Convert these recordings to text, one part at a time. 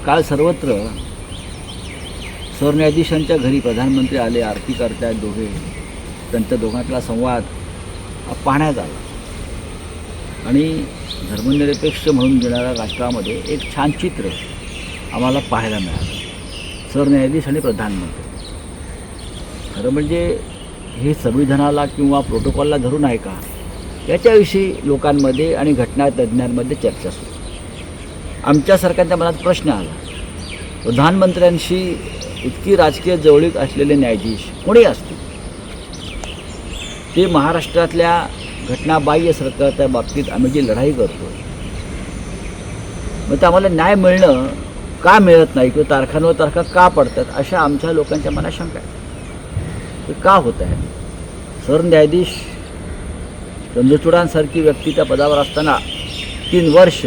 काल सर्वत्र सरन्यायाधीशांच्या घरी प्रधानमंत्री आले, आरती करतायत दोघे, त्यांच्या दोघांतला संवाद पाहण्यात आला आणि धर्मनिरपेक्ष म्हणून देणाऱ्या राष्ट्रामध्ये एक छान चित्र आम्हाला पाहायला मिळालं, सरन्यायाधीश आणि प्रधानमंत्री. खरं म्हणजे हे संविधानाला किंवा प्रोटोकॉलला धरून आहे का, याच्याविषयी लोकांमध्ये आणि घटनातज्ञांमध्ये चर्चा सुरू. आमच्यासारख्यांच्या मनात प्रश्न आला, प्रधानमंत्र्यांशी इतकी राजकीय जवळीक असलेले न्यायाधीश कोणी असतील, ते महाराष्ट्रातल्या घटनाबाह्य सरकारच्या बाबतीत आम्ही जी लढाई करतो, मग ते आम्हाला न्याय मिळणं का मिळत नाही किंवा तारखांवर तारखा का पडतात, अशा आमच्या लोकांच्या मनात शंका आहे. ते का होत आहे? सरन्यायाधीश चंद्रचूडांसारखी व्यक्ती त्या पदावर असताना 3 वर्ष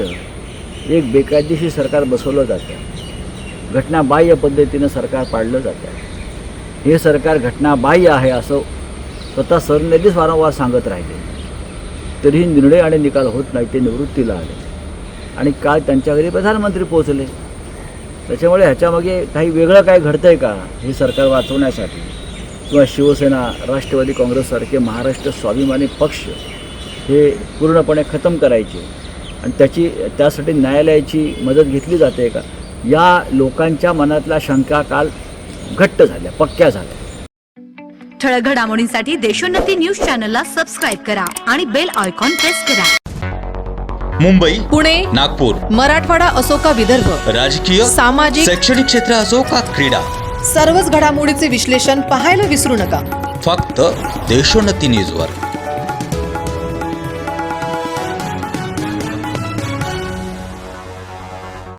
एक बेकायदेशीर सरकार बसवलं जातं, घटनाबाह्य पद्धतीनं सरकार पाडलं जातं. हे सरकार घटनाबाह्य आहे असं स्वतः सरन्यायाधीश वारंवार सांगत राहिले, तरीही निर्णय आणि निकाल होत नाही. ते निवृत्तीला आले आणि काल त्यांच्या घरी प्रधानमंत्री पोहोचले. त्याच्यामुळे ह्याच्यामागे काही वेगळं काय घडतं आहे का, हे सरकार वाचवण्यासाठी किंवा शिवसेना, राष्ट्रवादी काँग्रेससारखे महाराष्ट्र स्वाभिमानी पक्ष हे पूर्णपणे खतम करायचे आणि त्यासाठी न्यायालयाची मदत घेतली जाते का, या लोकांच्या मनातल्या शंका काल घट्ट झाल्या, पक्क्या झाल्या. ठळक घडामोडींसाठी देशोन्नती न्यूज चॅनलला सबस्क्राईब करा आणि बेल आयकॉन प्रेस करा. मुंबई, पुणे, नागपूर, मराठवाडा असो का विदर्भ, राजकीय, सामाजिक, शैक्षणिक क्षेत्र असो का क्रीडा, सर्वच घडामोडीचे विश्लेषण पाहायला विसरू नका. फक्त देशोन्नती न्यूजवर.